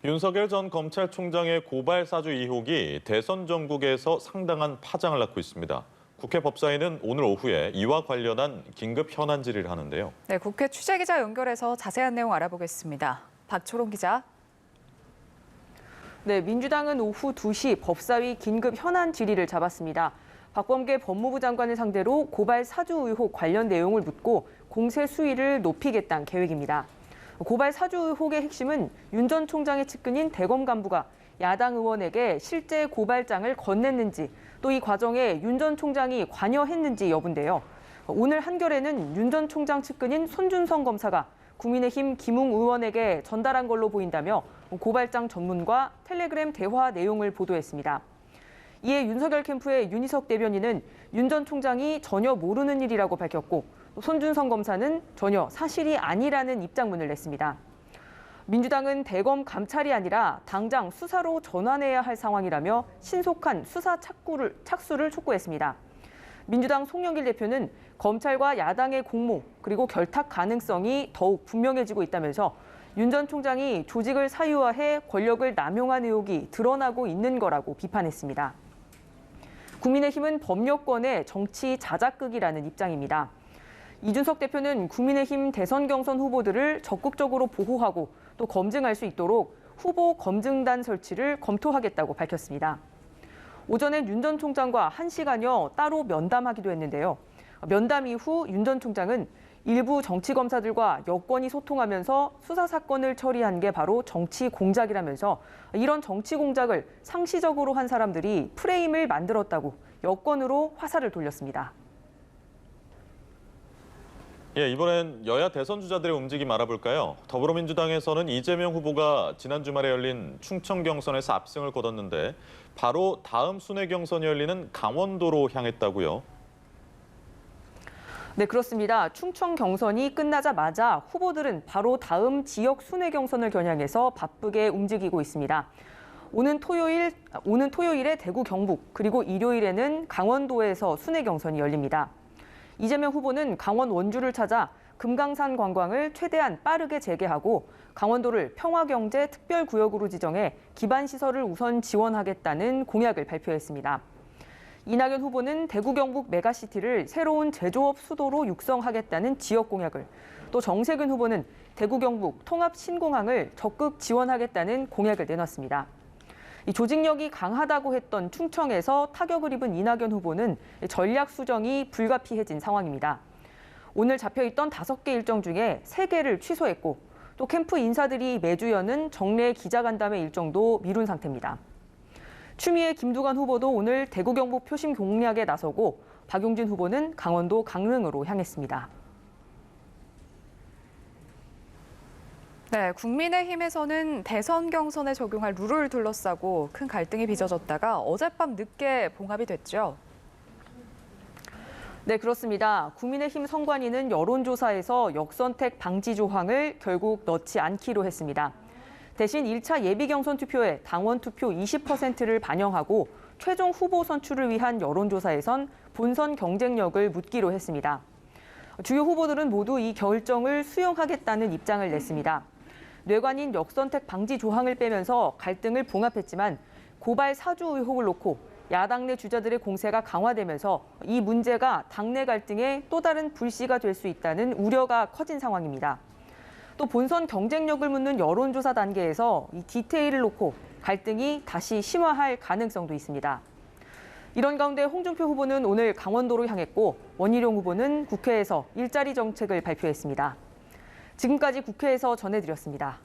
윤석열 전 검찰총장의 고발 사주 의혹이 대선 전국에서 상당한 파장을 낳고 있습니다. 국회 법사위는 오늘 오후에 이와 관련한 긴급 현안 질의를 하는데요. 네, 국회 취재기자 연결해서 자세한 내용 알아보겠습니다. 박초롱 기자. 네, 민주당은 오후 2시 법사위 긴급 현안 질의를 잡았습니다. 박범계 법무부 장관을 상대로 고발 사주 의혹 관련 내용을 묻고 공세 수위를 높이겠다는 계획입니다. 고발 사주 의혹의 핵심은 윤 전 총장의 측근인 대검 간부가 야당 의원에게 실제 고발장을 건넸는지 또 이 과정에 윤 전 총장이 관여했는지 여부인데요. 오늘 한겨레는 윤 전 총장 측근인 손준성 검사가 국민의힘 김웅 의원에게 전달한 걸로 보인다며 고발장 전문과 텔레그램 대화 내용을 보도했습니다. 이에 윤석열 캠프의 윤희석 대변인은 윤 전 총장이 전혀 모르는 일이라고 밝혔고 손준성 검사는 전혀 사실이 아니라는 입장문을 냈습니다. 민주당은 대검 감찰이 아니라 당장 수사로 전환해야 할 상황이라며 신속한 수사 착수를 촉구했습니다. 민주당 송영길 대표는 검찰과 야당의 공모 그리고 결탁 가능성이 더욱 분명해지고 있다면서 윤 전 총장이 조직을 사유화해 권력을 남용한 의혹이 드러나고 있는 거라고 비판했습니다. 국민의힘은 법여권의 정치 자작극이라는 입장입니다. 이준석 대표는 국민의힘 대선 경선 후보들을 적극적으로 보호하고 또 검증할 수 있도록 후보 검증단 설치를 검토하겠다고 밝혔습니다. 오전엔 윤 전 총장과 1시간여 따로 면담하기도 했는데요. 면담 이후 윤 전 총장은 일부 정치 검사들과 여권이 소통하면서 수사 사건을 처리한 게 바로 정치 공작이라면서 이런 정치 공작을 상시적으로 한 사람들이 프레임을 만들었다고 여권으로 화살을 돌렸습니다. 이번엔 여야 대선 주자들의 움직임 알아볼까요? 더불어민주당에서는 이재명 후보가 지난 주말에 열린 충청 경선에서 압승을 거뒀는데 바로 다음 순회 경선이 열리는 강원도로 향했다고요? 네, 그렇습니다. 충청 경선이 끝나자마자 후보들은 바로 다음 지역 순회 경선을 겨냥해서 바쁘게 움직이고 있습니다. 오는 토요일에 대구 경북 그리고 일요일에는 강원도에서 순회 경선이 열립니다. 이재명 후보는 강원 원주를 찾아 금강산 관광을 최대한 빠르게 재개하고 강원도를 평화경제특별구역으로 지정해 기반시설을 우선 지원하겠다는 공약을 발표했습니다. 이낙연 후보는 대구 경북 메가시티를 새로운 제조업 수도로 육성하겠다는 지역 공약을, 또 정세균 후보는 대구 경북 통합 신공항을 적극 지원하겠다는 공약을 내놨습니다. 이 조직력이 강하다고 했던 충청에서 타격을 입은 이낙연 후보는 전략 수정이 불가피해진 상황입니다. 오늘 잡혀있던 5개 일정 중에 3개를 취소했고 또 캠프 인사들이 매주 여는 정례 기자간담회 일정도 미룬 상태입니다. 추미애 김두관 후보도 오늘 대구 경북 표심 공략에 나서고 박용진 후보는 강원도 강릉으로 향했습니다. 네, 국민의힘에서는 대선 경선에 적용할 룰을 둘러싸고 큰 갈등이 빚어졌다가 어젯밤 늦게 봉합이 됐죠. 네, 그렇습니다. 국민의힘 선관위는 여론조사에서 역선택 방지 조항을 결국 넣지 않기로 했습니다. 대신 1차 예비경선 투표에 당원 투표 20%를 반영하고 최종 후보 선출을 위한 여론조사에선 본선 경쟁력을 묻기로 했습니다. 주요 후보들은 모두 이 결정을 수용하겠다는 입장을 냈습니다. 뇌관인 역선택 방지 조항을 빼면서 갈등을 봉합했지만 고발 사주 의혹을 놓고 야당 내 주자들의 공세가 강화되면서 이 문제가 당내 갈등의 또 다른 불씨가 될 수 있다는 우려가 커진 상황입니다. 또 본선 경쟁력을 묻는 여론조사 단계에서 이 디테일을 놓고 갈등이 다시 심화할 가능성도 있습니다. 이런 가운데 홍준표 후보는 오늘 강원도로 향했고 원희룡 후보는 국회에서 일자리 정책을 발표했습니다. 지금까지 국회에서 전해드렸습니다.